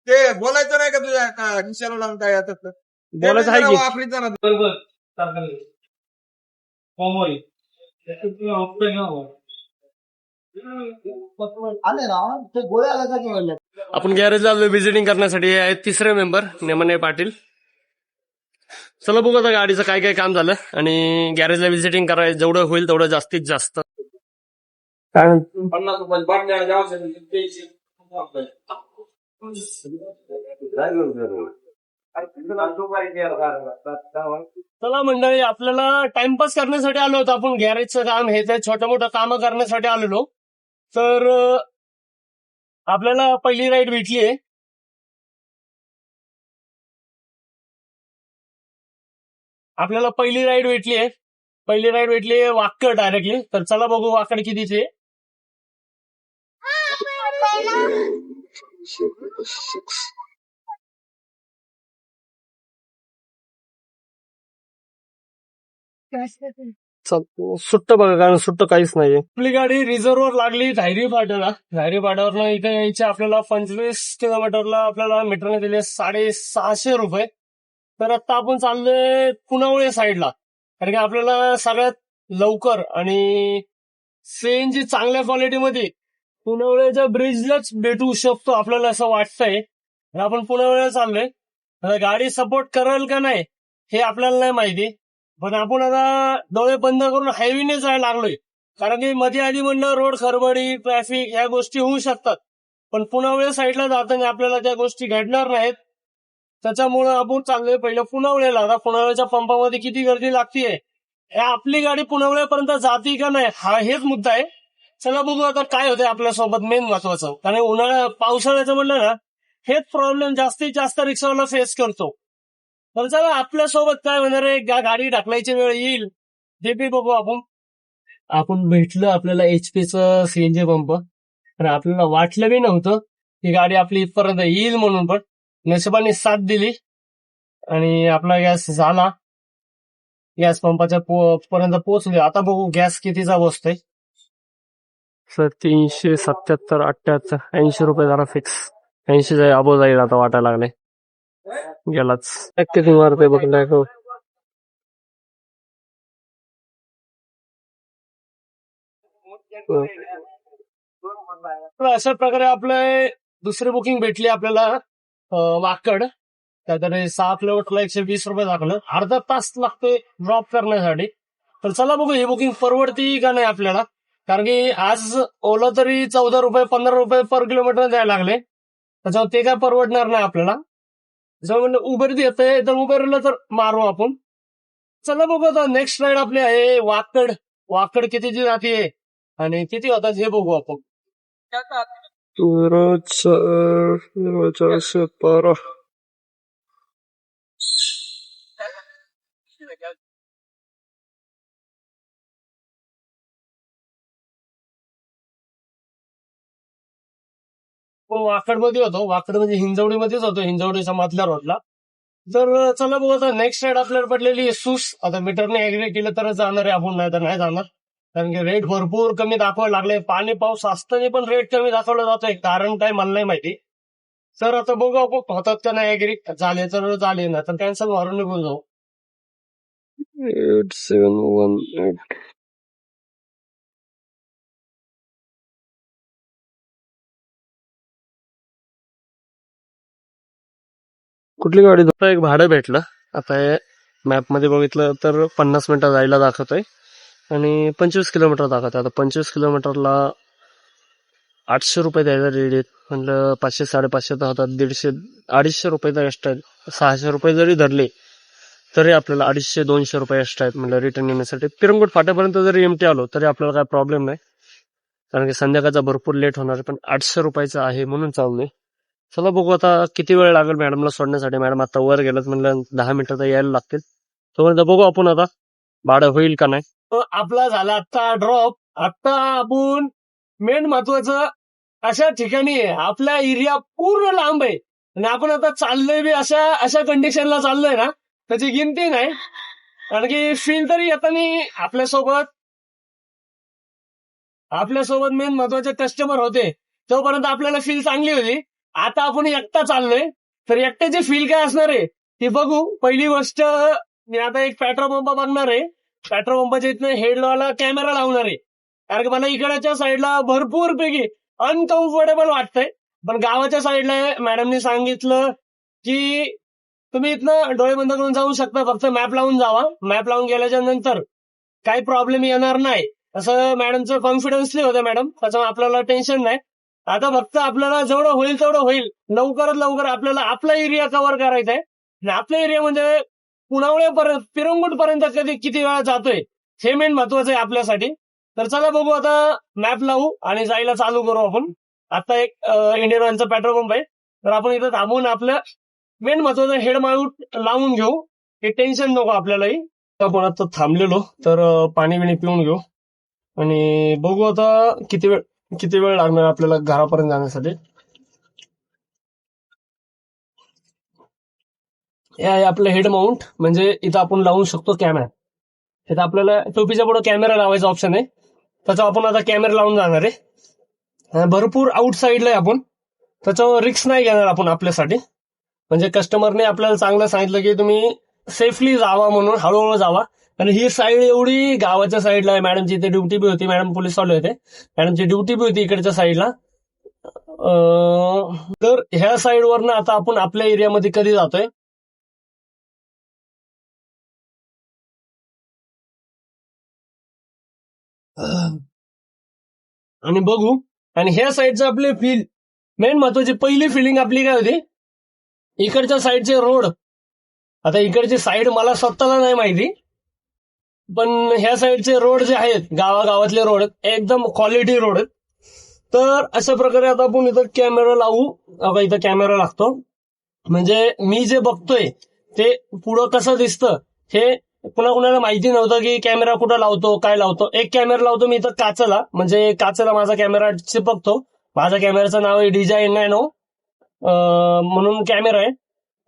ते बोलायचं नाही का तुझ्या निशाला लावून काय येतात बोलायचं आहे की वापरीत जाणार आपण गॅरेजला व्हिजिटिंग करण्यासाठी आहे तिसरे मेंबर नेमने पाटील. चला बघू आता गाडीचं काय काय काम झालं आणि गॅरेजला व्हिजिटिंग करायचं जेवढं होईल तेवढं जास्तीत जास्त. काय 50 रुपये चला मंडळी, आपल्याला टाइमपास करण्यासाठी आलो होतो आपण. गॅरेजचं काम हे ते छोटं मोठं काम करण्यासाठी आलेलो. तर आपल्याला पहिली राईड भेटलीये. पहिली राईड भेटलीये वाकड डायरेक्टली. तर चला बघू वाकड कितीचे. सुट्ट बघा, कारण सुट्ट काहीच नाहीये. आपली गाडी रिझर्ववर लागली धायरी फाट्यावरनं इथे यायचे आपल्याला 25 किलोमीटरला आपल्याला मीटरने दिले 650 रुपये. तर आता आपण चाललोय पुनावळे साईडला, कारण की आपल्याला सगळ्यात लवकर आणि सीएनजी चांगल्या क्वालिटीमध्ये पुनावळ्याच्या ब्रिजलाच भेटू शकतो आपल्याला असं वाटतंय. आपण पुनावळ्याला चाललोय. गाडी सपोर्ट करेल का नाही हे आपल्याला नाही माहिती, पण आपण आता डोळे बंद करून हायवेने जायला लागलोय. कारण की मध्ये आधी म्हणलं रोड खरबडी, ट्रॅफिक ह्या गोष्टी होऊ शकतात, पण पुनावळे साईडला जाताना आपल्याला त्या गोष्टी घडणार नाहीत. त्याच्यामुळे आपण चाललोय पहिलं पुनावळ्याला. आता पुनावळ्याच्या पंपामध्ये किती गर्दी लागतीये, आपली गाडी पुनावळ्यापर्यंत जाते का नाही हा हेच मुद्दा आहे. चला बघू आता काय होतंय आपल्यासोबत. मेन महत्वाचं, कारण पावसाळ्याचं म्हणलं ना, हेच प्रॉब्लेम जास्तीत जास्त रिक्षावाला फेस करतो. तर चला आपल्यासोबत काय होणार आहे, गाडी ढकलायची वेळ येईल ते बी बघू आपण. आपण भेटलं आपल्याला एचपीचं सीएनजी पंप, आणि आपल्याला वाटलं बी नव्हतं की गाडी आपली इथपर्यंत येईल म्हणून, पण नशिबाने साथ दिली आणि आपला गॅस झाला. गॅस पंपाच्या पर्यंत पोहोचले. आता बघू गॅस कितीचा बसतोय. 377, 78, 80 रुपये जरा फिक्स. 80 अबो जाईल आता वाटायला लागले. गेलाच किती मारते बघ. अशा प्रकारे आपले दुसरी बुकिंग भेटली आपल्याला वाकड. काहीतरी 6 किलोमीटरला 120 रुपये दाखवलं. अर्धा तास लागतोय ड्रॉप करण्यासाठी. तर चला बघू ही बुकिंग परवडती का नाही आपल्याला, कारण की आज ओला तरी 14 रुपये 15 रुपये पर किलोमीटर द्यायला लागले. त्याच्यावर ते काय परवडणार नाही आपल्याला. त्याच्यामुळे उबेर येतंय तर उबेरला तर मारू आपण. चला बघू आता नेक्स्ट राईड आपली आहे वाकड कितीची जाते आणि किती होतात हे बघू आपण. 412. वाकडमध्ये होतो, वाकड म्हणजे हिंजवडीमध्येच होतो, हिंजवडीच्या मधल्या रोडला. तर चला बघू आता नेक्स्ट राईड आपल्याला पडलेली सूस. आता मीटरने ऍग्री केलं तर जाणार आहे आपण, नाही तर नाही जाणार. कारण की रेट भरपूर कमी दाखवायला लागले. पाणी पाऊस असताना पण रेट कमी दाखवला जातोय, कारण काय मला नाही माहिती. सर आता बघू आपण होतात का नाही ऍग्री. झाले तर झाले, ना तर कॅन्सल मारून निघून जाऊ. 8718. कुठली गाडी? एक भाडं भेटलं. आता मॅप मध्ये बघितलं तर 50 मिनिटं जायला दाखवतोय आणि 25 किलोमीटर दाखवतोय. आता 25 किलोमीटरला 800 रुपये द्यायला रेडी आहेत. म्हणलं 500 550 तर होतात. 150 250 रुपये एक्स्ट्रा आहेत. 600 रुपये जरी धरले तरी आपल्याला 250 200 रुपये एक्स्ट्रा आहेत. म्हणलं रिटर्न येण्यासाठी. पिरंगुट फाट्यापर्यंत जरी एमटी आलो तरी आपल्याला काय प्रॉब्लेम नाही, कारण की संध्याकाळचा भरपूर लेट होणार आहे. पण 800 रुपयाचं आहे म्हणून चाललोय. चला बघू आता किती वेळ लागेल मॅडमला सोडण्यासाठी. मॅडम आता वर गेलं, म्हणलं 10 मिनिटं तर यायला लागतील. तोपर्यंत बघू आपण आता भाडं होईल का नाही. आपला झाला आता ड्रॉप. आता आपण मेन महत्वाचं अशा ठिकाणी आहे, आपला एरिया पूर्ण लांब आहे आणि आपण आता चाललोय बी अशा कंडिशनला चाललोय ना, त्याची गिनती नाही. कारण की फील तरी येताना आपल्यासोबत मेन महत्वाचे कस्टमर होते, तोपर्यंत आपल्याला फील चांगली होती. आता आपण एकटा चाललोय, तर एकट्याची फील काय असणार आहे ती बघू. पहिली गोष्ट, मी आता एक पेट्रोल पंप बघणार आहे. पेट्रोल पंपाच्या इथनं हेडवाला कॅमेरा लावणार आहे, कारण की मला इकडच्या साईडला भरपूर पैकी अनकम्फर्टेबल वाटतंय. पण गावाच्या साईडला मॅडमनी सांगितलं की तुम्ही इथनं डोळे बंद करून जाऊ शकता, फक्त मॅप लावून जावा. मॅप लावून गेल्याच्या नंतर काही प्रॉब्लेम येणार नाही असं मॅडमचं कॉन्फिडन्सली होतं मॅडम, त्याच्यामुळे आपल्याला टेन्शन नाही. आता फक्त आपल्याला जेवढं होईल तेवढं होईल, लवकरात लवकर आपल्याला आपला एरिया कव्हर करायचा आहे. आणि आपला एरिया म्हणजे पुणावळ्यापर्यंत, पिरंगुट पर्यंत कधी किती वेळा जातोय हे मेन महत्वाचं आहे आपल्यासाठी. तर चला बघू, आता मॅप लावू आणि जायला चालू करू आपण. आता एक इंडियन ऑइलचा पेट्रोल पंप आहे, तर आपण इथं थांबून आपलं मेन महत्वाचं हेड माऊंट लावून घेऊ, हे टेन्शन नको आपल्यालाही. आपण आता थांबलेलो, तर पाणी बिणी पिऊन घेऊ आणि बघू आता किती वेळ लागणार आपल्याला घरापर्यंत जाण्यासाठी. हे आहे आपलं हेड माउंट, म्हणजे इथं आपण लावू शकतो कॅमेरा. इथं आपल्याला टोपीच्या पुढे कॅमेरा लावायचा ऑप्शन आहे, त्याचा आपण आता कॅमेरा लावून जाणार आहे. भरपूर आउट साईडला आहे आपण, त्याच्यावर रिस्क नाही घेणार आपण आपल्यासाठी. म्हणजे कस्टमरने आपल्याला चांगलं सांगितलं की तुम्ही सेफली जावा, म्हणून हळूहळू जावा. आणि ही साईड एवढी गावाच्या साईडला आहे. मॅडमची इथे ड्युटी बी होती, मॅडम पोलीस वाले होते, मॅडमची ड्युटी बी होती इकडच्या साईडला. तर ह्या साईडवरनं आता आपण आपल्या एरियामध्ये कधी जातोय. आणि बघू, आणि ह्या साईडचं आपले फील, मेन महत्वाची पहिली फिलिंग आपली काय होती, इकडच्या साईडचे रोड. आता इकडची साईड मला स्वतःला नाही माहिती, पण ह्या साईडचे रोड जे आहेत, गावागावातले रोड एकदम क्वालिटी रोड आहेत. तर अशा प्रकारे आता आपण इथं कॅमेरा लावू. आता इथं कॅमेरा लागतो, म्हणजे मी जे बघतोय ते पुढं कसं दिसतं हे कुणाला माहिती नव्हतं की कॅमेरा कुठं लावतो, काय लावतो. एक कॅमेरा लावतो मी इथं काचेला, म्हणजे काचेला माझा कॅमेरा चिपकतो. माझ्या कॅमेराचं नाव आहे DJI Nano म्हणून कॅमेरा आहे.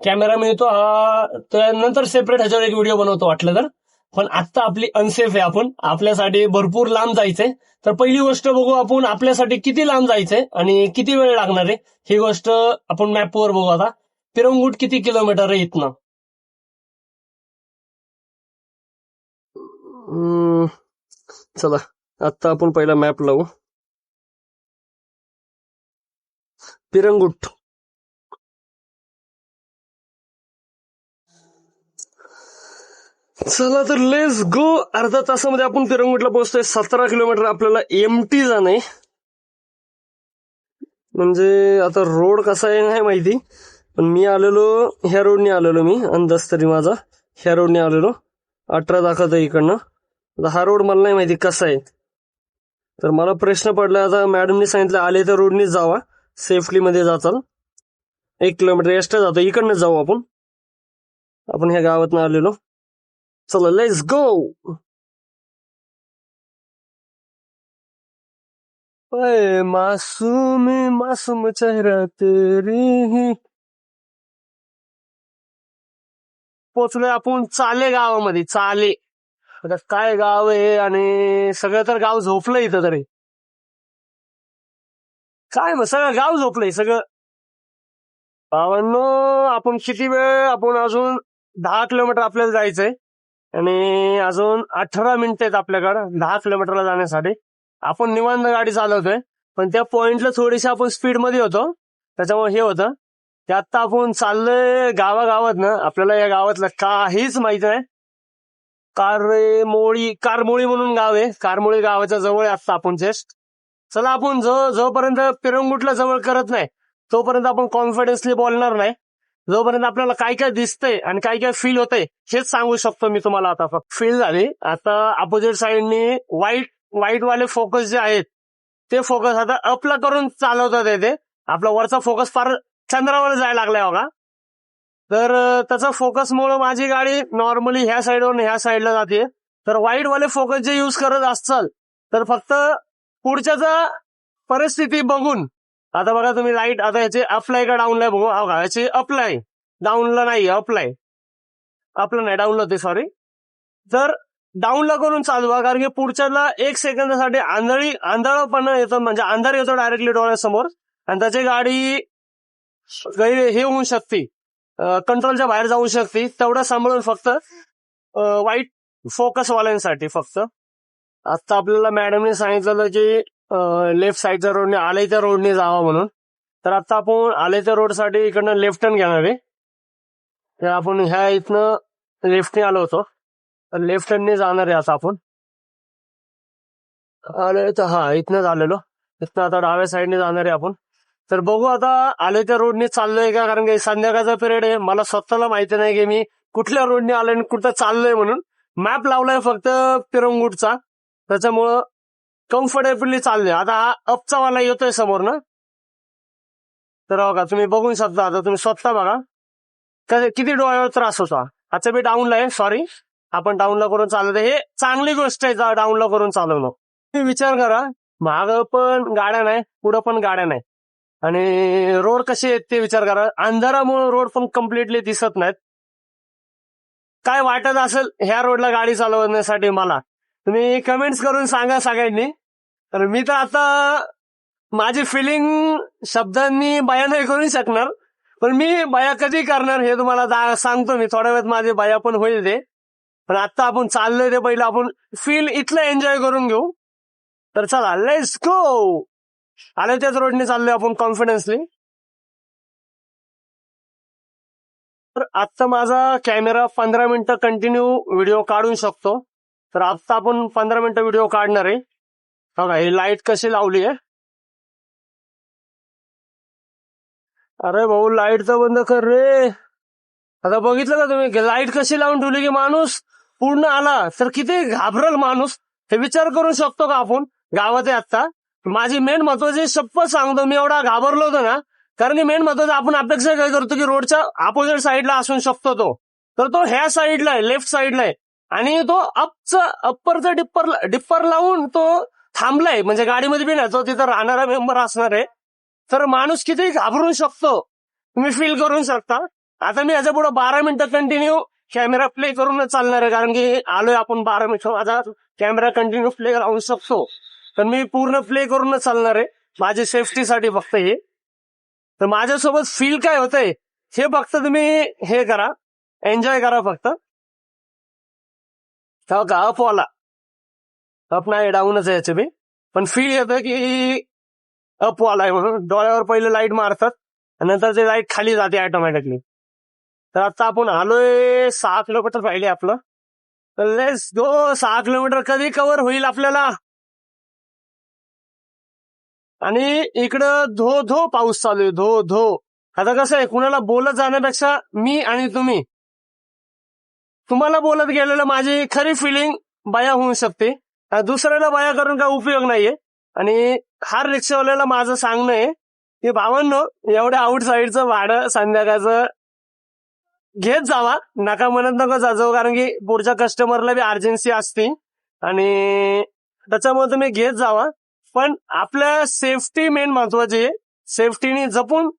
कॅमेरा मिळतो हा, त्यानंतर सेपरेट ह्याच्यावर एक व्हिडिओ बनवतो वाटलं तर. पण आत्ता आपली अनसेफ आहे, आपण आपल्यासाठी भरपूर लांब जायचंय. तर पहिली गोष्ट बघू आपण आपल्यासाठी किती लांब जायचंय आणि किती वेळ लागणार आहे, ही गोष्ट आपण मॅपवर बघू. आता पिरंगुट किती किलोमीटर आहे इथनं. चला आता आपण पहिला मॅप लावू. पिरंगुट, चला तर लेट्स गो. अर्धा तासामध्ये आपण पिरंगुटला पोहोचतोय. 17 किलोमीटर आपल्याला एमटी जाणे. म्हणजे आता रोड कसा आहे नाही माहिती, पण मी आलेलो ह्या रोडने आलेलो, मी अंदाज तरी माझा ह्या रोडने आलेलो. 18 दाखवत आहे इकडनं. आता हा रोड मला नाही माहिती कसा आहे, तर मला प्रश्न पडला. आता मॅडमने सांगितलं आले तर रोडनीच जावा, सेफली मध्ये जाचाल. 1 किलोमीटर एक्स्ट्रा जातो, इकडनं जाऊ आपण. आपण ह्या गावातनं आलेलो. चला लेट्स गो. मासूम मासूम चेहरा तेरी ही. पोचलोय आपण चाले गावामध्ये. चाले, आता काय गाव आहे, आणि सगळं तर गाव झोपलं इथं तरी. काय मग सगळं गाव झोपलंय सगळं. भावांनो, आपण किती वेळ, आपण अजून 10 किलोमीटर आपल्याला जायचंय आणि अजून 18 मिनिटं आहेत आपल्याकडं 10 किलोमीटरला जाण्यासाठी. आपण निवांत गाडी चालवतोय, पण त्या पॉइंटला थोडीशी आपण स्पीड मध्ये होतो, त्याच्यामुळे हे होतं. ते आता आपण चाललोय गावागावात ना, आपल्याला या गावातलं काहीच माहित नाही. कारमोळी म्हणून गाव आहे. कारमोळी गावाच्या जवळ आता आपण जस्ट. चला आपण जोपर्यंत पिरंगुटला जवळ करत नाही तोपर्यंत आपण कॉन्फिडन्सली बोलणार नाही. जोपर्यंत आपल्याला काय काय दिसतंय आणि काय काय फील होतंय हेच सांगू शकतो मी तुम्हाला. आता फक्त फील झाली. आता अपोजिट साईडनी व्हाईट वाले फोकस जे आहेत ते फोकस आता अपला करून चालवतात येते. आपला वरचा फोकस फार चंद्रावर जायला लागलाय बघा. तर त्याचा फोकसमुळे माझी गाडी नॉर्मली ह्या साईडवरून ह्या साईडला जाते. तर व्हाईट वाले फोकस जे युज करत असाल तर फक्त पुढच्याचा परिस्थिती बघून, आता बघा तुम्ही लाईट, आता ह्याचे अप्लाय का डाऊनला बघू. ह्याचे अप्लाय, डाऊनला नाही, अप्लाय आपलं नाही, डाऊनला होते सॉरी. तर डाऊनला करून चालवा, कारण की पुढच्याला 1 सेकंदासाठी आंधळपणा येतो, म्हणजे अंधार येतो डायरेक्टली डोळ्यासमोर, आणि त्याची गाडी हे होऊ शकते, कंट्रोलच्या बाहेर जाऊ शकते, तेवढं सांभाळून फक्त वाईट फोकसवाल्यांसाठी फक्त. आता आपल्याला मॅडमने सांगितलं की लेफ्ट साईडच्या रोडने आले त्या रोडने जावा म्हणून. तर आता आपण आले त्या रोडसाठी इकडनं लेफ्ट टर्न घेणार आहे. तर आपण ह्या इथनं लेफ्टने आलो होतो, तर लेफ्ट टर्नने जाणार आहे आता आपण. आले तर हा इथनं आलेलो, इथनं आता डाव्या साईडने जाणार आहे आपण. तर बघू आता आले त्या रोडने चाललोय का, कारण की संध्याकाळचा पिरियड आहे, मला स्वतःला माहिती नाही की मी कुठल्या रोडने आलोय आणि कुठं चाललोय म्हणून. मॅप लावलाय फक्त पिरंगुटचा, त्याच्यामुळं कम्फर्टेबली चाललोय. आता हा अपचा वाला येतोय समोर ना, तर बघा तुम्ही बघून शकता, आता तुम्ही स्वतः बघा किती डोळ्यावर त्रास होता. आता मी डाऊनला आहे, सॉरी, आपण डाऊनला करून चालवतो, हे चांगली गोष्ट आहे डाऊनला करून चालवणं. तुम्ही विचार करा, मागं पण गाड्या नाही, पुढं पण गाड्या नाही, आणि रोड कसे आहेत ते विचार करा. अंधारामुळे रोड पण कम्प्लिटली दिसत नाहीत. काय वाटत असेल ह्या रोडला गाडी चालवण्यासाठी मला, तुम्ही कमेंट्स करून सांगा सगळ्यांनी. तर मी तर आता माझी फिलिंग शब्दांनी बया नाही करू शकणार, पण मी बया कधी करणार हे तुम्हाला सांगतो मी. थोड्या वेळात माझी बया पण होईल ते, पण आता आपण चाललोय ते पहिलं आपण फील इथलं एन्जॉय करून घेऊ. तर चला लेट्स गो. आले त्याच रोडने चाललोय आपण कॉन्फिडन्सली. तर आजचा माझा कॅमेरा 15 मिनिटं कंटिन्यू व्हिडिओ काढू शकतो. तर आता आपण 15 मिनिटं व्हिडिओ काढणार आहे. बघा ही लाईट कशी लावली आहे. अरे भाऊ लाईट तर बंद कर रे. आता बघितलं का तुम्ही लाईट कशी लावून ठेवली की माणूस पूर्ण आला तर किती घाबरल माणूस, हे विचार करू शकतो का आपण. गावात आहे आता. माझी मेन महत्वाची शपथ सांगतो, मी एवढा घाबरलो होतो ना, कारण की मेन महत्वाचं आपण अपेक्षा काय करतो की रोडच्या अपोजिट साईडला असू शकतो तो, तर तो ह्या साईडला आहे, लेफ्ट साईडला आहे, आणि तो अप्परचं डिप्पर लावून तो थांबलाय, म्हणजे गाडीमध्ये बी नाही तो, तिथं राहणारा मेंबर असणार आहे. तर माणूस किती घाबरू शकतो तुम्ही फील करू शकता. आता मी याच्या पुढे 12 मिनिटं कंटिन्यू कॅमेरा प्ले करूनच चालणार आहे, कारण की आलोय आपण 12 मिनिटं, माझा कॅमेरा कंटिन्यू प्ले राहू शकतो. तर मी पूर्ण प्ले करूनच चालणार आहे, माझ्या सेफ्टीसाठी फक्त हे. तर माझ्यासोबत फील काय होतंय हे फक्त तुम्ही हे करा, एन्जॉय करा फक्त. का अपवाला अप नाही, डाऊनच आहे याचे बी, पण फील येतं की अपवाला आहे म्हणून. डोळ्यावर पहिले लाईट मारतात आणि नंतर ते लाईट खाली जाते ऑटोमॅटिकली. तर आता आपण आलोय 6 किलोमीटर राहिले आपलं, तर लेट्स गो. 6 किलोमीटर कधी कव्हर होईल आपल्याला. आणि इकडं धो धो पाऊस चालू आहे, धो धो. आता कसं आहे, कुणाला बोलत जाण्यापेक्षा मी आणि तुम्हाला बोलत गेलेलं माझी खरी फिलिंग बया होऊ शकते, दुसऱ्याला बया करून काय उपयोग नाहीये. आणि हर रिक्षावाल्याला माझं सांगणं आहे की भावांनो, एवढ्या आउटसाईडचं भाडं संध्याकाळचं घेत जावा, नका म्हणत नको जाऊ, कारण की पुढच्या कस्टमरला बी अर्जन्सी असते आणि त्याच्यामुळे तुम्ही घेत जावा. पण आपल्या सेफ्टी मेन महत्वाची आहे, सेफ्टीने जपून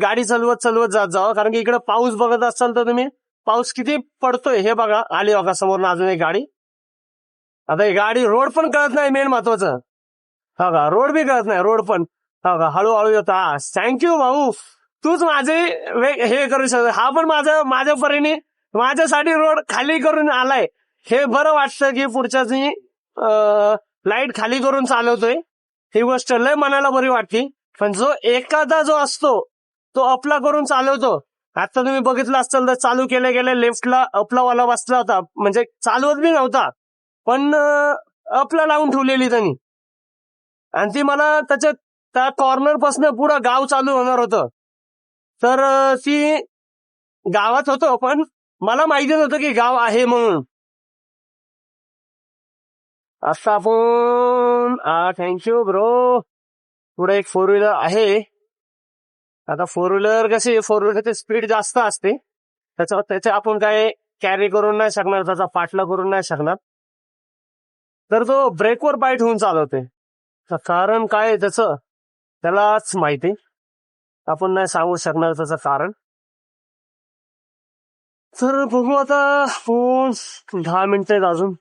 गाडी चालवत जात जावा. कारण की इकडे पाऊस बघत असाल तर तुम्ही, पाऊस किती पडतोय हे बघा. आली बघा समोर अजून एक गाडी. आता ही गाडी, रोड पण कळत नाही मेन महत्वाचं, हा का, रोड बी कळत नाही, रोड पण हा का हळूहळू येतो. थँक्यू भाऊ, तूच माझे हे करू शकतो. हा पण माझ्या परीने माझ्यासाठी रोड खाली करून आलाय, हे बरं वाटतं की पुढच्याची लाईट खाली करून चालवतोय, ही गोष्ट लय मनाला बरी वाटते. पण जो एखादा जो असतो तो अपला करून चालवतो, आता तुम्ही बघितलं असाल तर चालू केल्या गेल्या लेफ्टला अपला वाला बसला होता, म्हणजे चालवत बी नव्हता पण अपला लावून ठेवलेली त्यांनी, आणि ती मला त्या कॉर्नर पासून पुढं गाव चालू होणार होतं. तर ती गावात होतो, पण मला माहिती नव्हतं की गाव आहे म्हणून. असं आपण थँक्यू ब्रो. पुढे एक 4 व्हीलर आहे. आता 4 व्हीलर कशी, 4 व्हीलरची स्पीड जास्त असते, त्याच्या आपण काय कॅरी करून नाही शकणार, त्याचा पाठला करून नाही शकणार. तर तो ब्रेकवर बाईट होऊन चालवते, कारण काय त्याचं त्यालाच माहिती, आपण नाही सांगू शकणार त्याचं कारण. तर बघू आता, 10 मिनिटं आहेत अजून.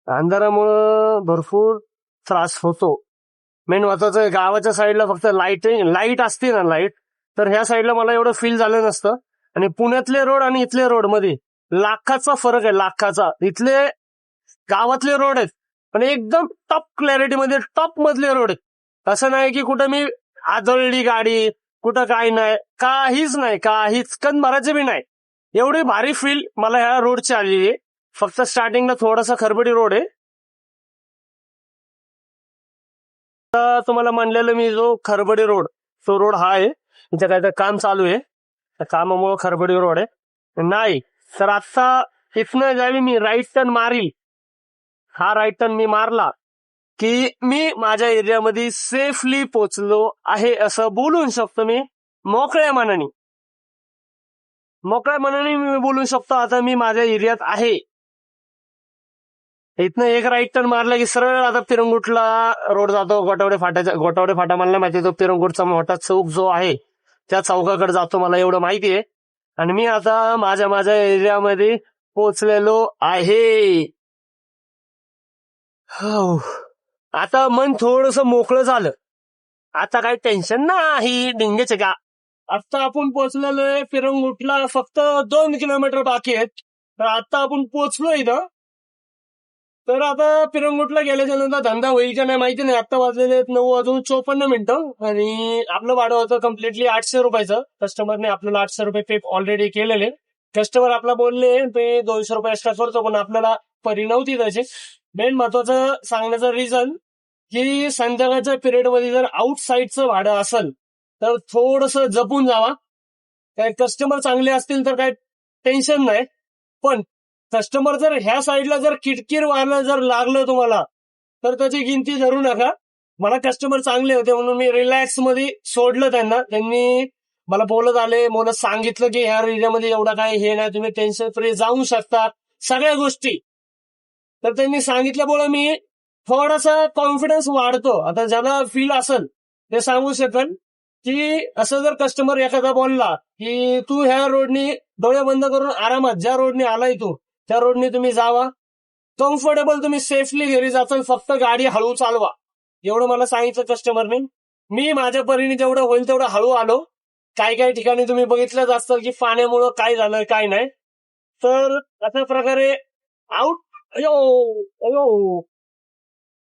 अंधारामुळं भरपूर त्रास होतो. मेन महत्वाचं गावाच्या साईडला फक्त लाईट असते ना, लाईट, तर ह्या साईडला मला एवढं फील झालं नसतं. आणि पुण्यातले रोड आणि इथले रोड मध्ये लाखाचा फरक आहे, लाखाचा. इथले गावातले रोड आहेत पण एकदम टॉप क्लॅरिटी मध्ये, टॉप मधले रोड आहेत. असं नाही की कुठं मी आदळली गाडी, कुठं काय नाही, काहीच नाही, काहीच भरायचे बी नाही. एवढी भारी फील मला ह्या रोडची आलेली आहे. फक्त स्टार्टिंगला थोडासा खरबडी रोड आहे. आता तुम्हाला म्हणलेलं मी, जो खरबडी रोड, तो रोड हा आहे. इथे काय तर काम चालू आहे, त्या कामामुळे खरबडी रोड आहे. नाही तर आता इथनं ज्यावेळी मी राईट टर्न मारील, हा राईट टर्न मी मारला की मी माझ्या एरियामध्ये सेफली पोचलो आहे असं बोलू शकतो. मी मोकळ्या मनाने मी बोलू शकतो आता मी माझ्या एरियात आहे. इथनं एक राईट टर्न मारला की सरळ आता पिरंगुटला रोड जातो. गोटावडे फाटा मला माहिती, तो पिरंगुटचा मोठा चौक जो आहे त्या चौकाकडे जातो, मला एवढं माहिती आहे. आणि मी आता माझ्या एरियामध्ये पोचलेलो आहे. आता मन थोडस मोकळं झालं, आता काही टेन्शन नाही, डिंगेचे का. आता आपण पोचलेलो आहे पिरंगुटला, फक्त 2 किलोमीटर बाकी आहेत. तर आता आपण पोचलो इथं. तर आता पिरंगुटला गेल्याच्या नंतर धंदा होईल का नाही माहिती नाही. आता वाजलेले 9:54 आणि आपलं भाडं होतं कम्प्लिटली 800 रुपयाचं. कस्टमरने आपल्याला 800 रुपये पे ऑलरेडी केलेले. कस्टमर आपला बोलले ते 200 रुपये एक्स्ट्रा करतो, पण आपल्याला परी नव्हती त्याची. मेन महत्वाचं सांगण्याचं रिझन की संध्याकाळच्या पिरियड मध्ये जर आउटसाईडचं भाडं असेल तर थोडस जपून जावा. काय कस्टमर चांगले असतील तर काय टेन्शन नाही, पण कस्टमर जर ह्या साईडला जर किटकिर व्हायला जर लागलं तुम्हाला तर त्याची गिनती धरू नका. मला कस्टमर चांगले होते म्हणून मी रिलॅक्स मध्ये सोडलं त्यांना. त्यांनी मला बोलत आले, मला सांगितलं की ह्या एरियामध्ये एवढा काय हे नाही, तुम्ही टेन्शन फ्री जाऊ शकता सगळ्या गोष्टी. तर त्यांनी सांगितल्यामुळे मी थोडासा कॉन्फिडन्स वाढतो. आता ज्याला फील असेल ते सांगू शकेल की असं जर कस्टमर एखादा बोलला की तू ह्या रोडनी डोळे बंद करून आरामात, ज्या रोडनी आलाय तू त्या रोडनी तुम्ही जावा, कम्फर्टेबल तुम्ही सेफली घरी जाचाल, फक्त गाडी हळू चालवा, एवढं मला सांगितलं कस्टमरने. मी माझ्या परीने जेवढं होईल तेवढं हळू आलो. काही ठिकाणी तुम्ही बघितलंच असतं की पाण्यामुळं काय झालं काय नाही. तर अशा प्रकारे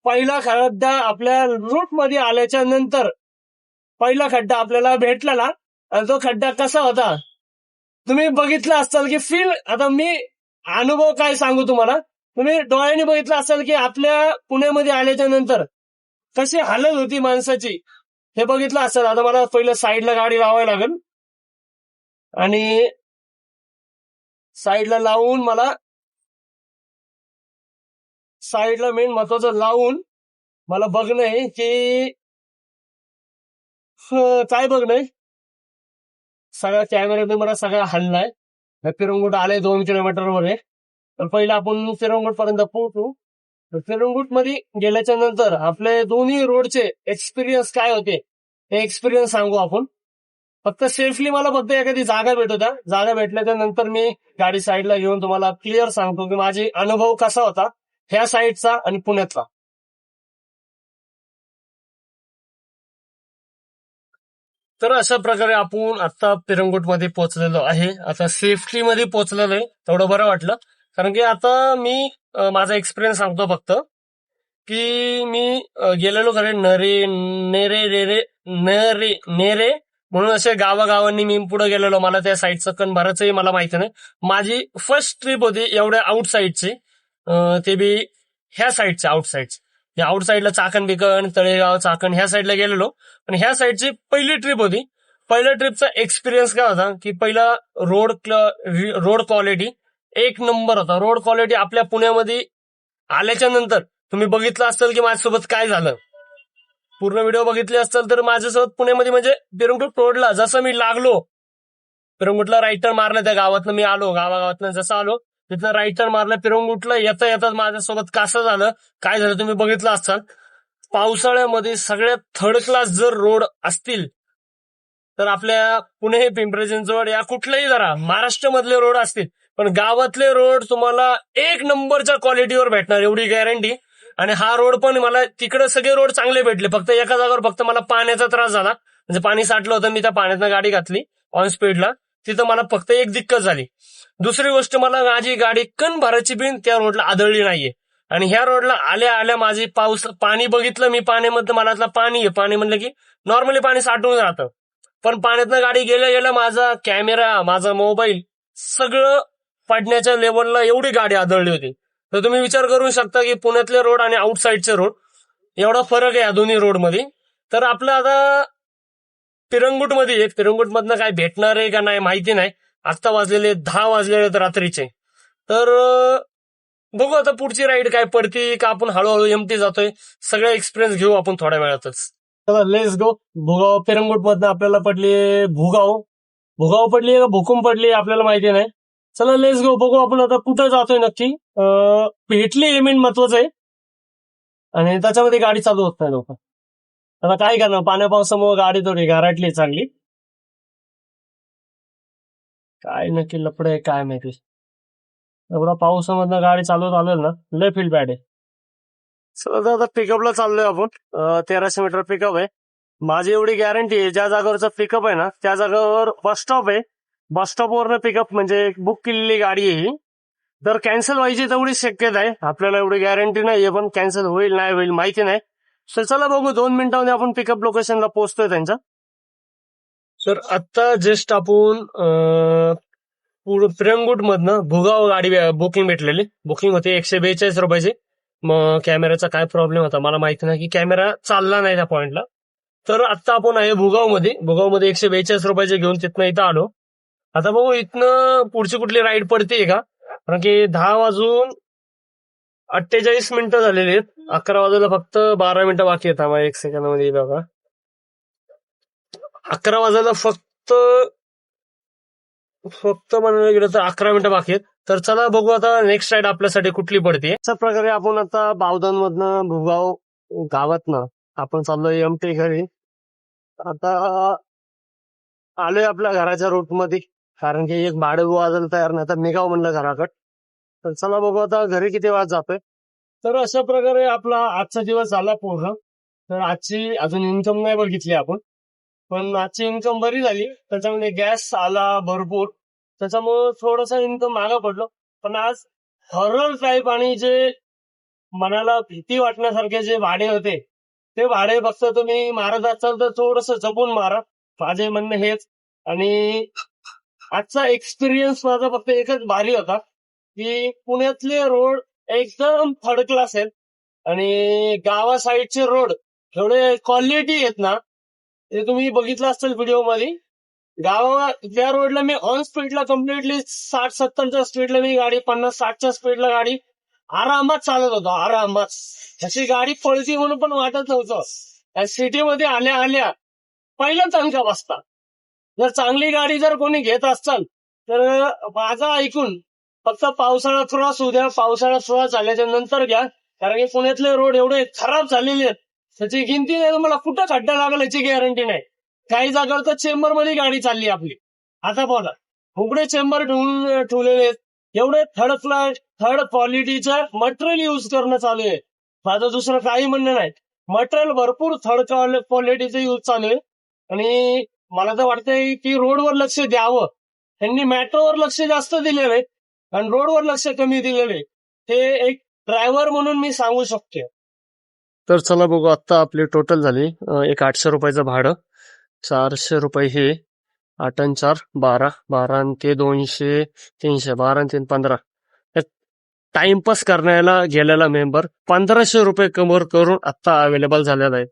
पहिला खड्डा आपल्या रूट मध्ये आल्याच्या नंतर पहिला खड्डा आपल्याला भेटलेला. आणि तो खड्डा कसा होता तुम्ही बघितला असाल की फील, आता मी अनुभव काय सांगू तुम्हाला, तुम्ही डोळ्यांनी बघितलं असाल की आपल्या पुण्यामध्ये आल्याच्या नंतर कशी हालत होती माणसाची, हे बघितलं असेल. आता मला पहिलं साईडला गाडी लावायला लागेल आणि साईडला लावून मला साईडला मेन महत्वाचं लावून मला बघणं आहे की काय बघणं. सगळ्या कॅमेऱ्याने मला सगळा हल्लाय. पिरंगुट आले 2 किलोमीटरवर आहे. तर पहिला आपण पिरंगुट पर्यंत पोहोचू. पिरंगुट मध्ये गेल्याच्या नंतर आपले दोन्ही रोडचे एक्सपिरियन्स काय होते हे एक्सपिरियन्स सांगू आपण. फक्त सेफली मला फक्त एखादी जागा भेटू द्या. जागा भेटल्याच्या नंतर मी गाडी साईडला घेऊन तुम्हाला क्लिअर सांगतो की माझी अनुभव कसा होता ह्या साईडचा आणि पुण्यातला. तर अशा प्रकारे आपण आता पिरंगुट मध्ये पोहोचलेलो आहे. आता सेफ्टी मध्ये पोहोचलेलो आहे, तेवढं बरं वाटलं. कारण की आता मी माझा एक्सपिरियन्स सांगतो फक्त की मी गेलेलो खरे नेरे म्हणून असे गावागावांनी मी पुढे गेलेलो. मला त्या साईडचं कण भरायचंही मला माहिती नाही. माझी फर्स्ट ट्रिप होती एवढ्या आउट साईडची, ते बी ह्या साईडचे आउटसाईडचे. या आउटसाईडला चाकण बिकण, तळेगाव, चाकण ह्या साईडला गेलेलो. पण ह्या साईडची पहिली ट्रिप होती. पहिल्या ट्रिपचा एक्सपिरियन्स काय होता की पहिला रोड क्वालिटी एक नंबर होता. रोड क्वालिटी आपल्या पुण्यामध्ये आल्याच्या नंतर तुम्ही बघितलं असेल की माझ्यासोबत काय झालं, पूर्ण व्हिडिओ बघितले असतील तर माझ्यासोबत पुण्यामध्ये म्हणजे पिरंगुट रोडला जसं मी लागलो, पिरंगुटला राईट टर्न मारलं, त्या गावातनं मी आलो, गावागावातनं जसं आलो तिथं राईट टर्न मारलं, पिरंगुटला येता येतात माझ्यासोबत कसं झालं काय झालं तुम्ही बघितलं असाल. पावसाळ्यामध्ये सगळ्यात थर्ड क्लास जर रोड असतील तर आपल्या पुणे, पिंपरी चिंचवड या कुठल्याही जरा महाराष्ट्र मधले रोड असतील, पण गावातले रोड तुम्हाला एक नंबरच्या क्वालिटीवर भेटणार एवढी गॅरंटी. आणि हा रोड पण मला तिकडे सगळे रोड चांगले भेटले, फक्त एका जागेवर फक्त मला पाण्याचा त्रास झाला. म्हणजे पाणी साठलं होतं, मी त्या पाण्यातनं गाडी घातली ऑन स्पीडला, तिथं मला फक्त एक दिक्कत झाली. दुसरी गोष्ट, मला माझी गाडी कण भराची बिन त्या रोडला आदळली नाहीये. आणि ह्या रोडला आल्या आल्या माझी पाणी बघितलं मी, पाण्यामध्ये मला वाटलं पाणी आहे. पाणी म्हणलं की नॉर्मली पाणी साठून राहतं, पण पाण्यातनं गाडी गेल्या गेल्या माझा कॅमेरा, माझा मोबाईल सगळं पडण्याच्या लेवलला एवढी गाडी आदळली होती. तर तुम्ही विचार करू शकता की पुण्यातले रोड आणि आउटसाईडचे रोड एवढा फरक आहे या दोन्ही रोडमध्ये. तर आपलं आता पिरंगुट मध्ये आहे, पिरंगुट मधनं काय भेटणार आहे का नाही माहिती नाही. आत्ता वाजलेले 10 वाजलेले रात्रीचे. तर बघू आता पुढची राईड काय पडती का आपण हळूहळू एमटी जातोय, सगळं एक्सपिरियन्स घेऊ आपण थोड्या वेळातच. चला लेट्स गो. भुगाव पिरंगुट मधनं आपल्याला पडली भुगाव पडली का भुकुम पडली आपल्याला माहिती नाही. चला लेट्स गो, बघू आपण आता कुठं जातोय नक्की. भेटली हे मेन महत्वाचं आहे, आणि त्याच्यामध्ये गाडी चालू होत नाही लोक. आता काय करणार, पाण्या पावसामुळे गाडी थोडी गारटली चांगली. काय नक्की लपड आहे काय माहिती. एवढा पावसामधनं गाडी चालू चालेल ना, लय फील बॅड आहे. चला आता पिकअपला चाललोय आपण. 1300 मीटर पिकअप आहे. माझी एवढी गॅरंटी आहे, ज्या जागेवरचा पिकअप आहे ना त्या जागेवर बस स्टॉप आहे. बस स्टॉपवरनं पिकअप म्हणजे बुक केलेली गाडी आहे ही. तर कॅन्सल व्हायची तेवढी शक्यता आहे, आपल्याला एवढी गॅरंटी नाहीये, पण कॅन्सल होईल नाही होईल माहिती नाही. तर चला बघू, 2 मिनिटांमध्ये आपण पिकअप लोकेशनला पोहोचतोय त्यांच्या. सर आता जस्ट आपण पिरंगुट मधनं भुगाव गाडी बुकिंग भेटलेली. बुकिंग होती 142 रुपयाची. मग कॅमेराचा काय प्रॉब्लेम होता मला माहिती नाही, की कॅमेरा चालला नाही त्या पॉइंटला. तर आता आपण आहे भुगावमध्ये 142 रुपयाचे घेऊन तिथनं इथं आलो. आता बघू इथनं पुढची कुठली राईड पडते का, कारण की 10 वाजून 48 मिनिटं झालेली आहेत. 11 वाजायला फक्त 12 मिनिटं बाकी आहेत. आम्हाला 1 सेकंदामध्ये बघा, 11 वाजायला फक्त म्हणायला गेलं तर 11 मिनिटं बाकी आहेत. तर चला बघू आता नेक्स्ट राईड आपल्यासाठी कुठली पडते. अशा प्रकारे आपण आता बावधन मधनं भुगाव गावातनं आपण चाललोय एमटी घरी. आता आलोय आपल्या घराच्या रूट मध्ये, कारण की एक भाडं वाजायला तयार नाही, तर निघाव म्हणलं घराकड. तर चला बघू आता घरी किती वाज जातोय. तर अशा प्रकारे आपला आजचा दिवस झाला पूर्ण. तर आजची अजून इन्कम नाही बघितली आपण, पण आजची इन्कम बरी झाली. त्याच्यामध्ये गॅस आला भरपूर, त्याच्यामुळे थोडस इन्कम मागं पडलो. पण आज हॉरर टाईप आणि जे मनाला भीती वाटण्यासारखे जे भाडे होते, ते भाडे फक्त तुम्ही मारत असाल तर थोडस जपून मारा, माझे म्हणणं हेच. आणि आजचा एक्सपिरियन्स माझा फक्त एकच भारी होता, की पुण्यातले रोड एकदम थर्ड क्लास आहेत. आणि गावा साईडचे रोड एवढे क्वालिटी आहेत ना, ते तुम्ही बघितलं असेल व्हिडिओ मध्ये. त्या रोडला मी ऑन स्पीडला कम्प्लिटली 60-70च्या स्पीडला मी गाडी, 50-60च्या स्पीडला गाडी आरामात चालत होतो, आरामात. अशी गाडी पळती म्हणून पण वाटत नव्हतं. सिटीमध्ये आल्या आल्या पहिला चणका बसता. जर चांगली गाडी जर कोणी घेत असाल तर माझा ऐकून फक्त पावसाळा क्रॉस होऊ द्या, पावसाळा क्रॉस झाल्याच्या नंतर घ्या, कारण की पुण्यातले रोड एवढे खराब झालेले आहेत, त्याची गिनती नाही. मला कुठं खड्डा लागला याची गॅरंटी नाही. काही जागेवर तर चेंबर मध्ये गाडी चालली आपली. आता बघा उघडे चेंबर ठेवलेले आहेत, एवढे थर्ड क्वालिटीचं मटेरियल युज करणं चालू आहे. माझं दुसरं काही म्हणणं नाही, मटेरियल भरपूर थर्ड क्वालिटीचं युज चालू आहे. आणि मला तर वाटतंय की रोडवर लक्ष द्यावं. त्यांनी मेट्रोवर लक्ष जास्त दिलेलं आहे आणि रोडवर लक्ष कमी दिलेलं आहे. ते एक ड्रायव्हर म्हणून मी सांगू शकतो. तर चला बघू, आता आपली टोटल झाली एक 800 रुपयाचं भाडं. 400 रुपये हे 8 आणि 4 12, 12 आणि ते 200, 300, 12 आणि 3 15. टाइमपास करण्याला गेलेला मेंबर 1500 रुपये कव्हर करून आता अवेलेबल झालेला आहे.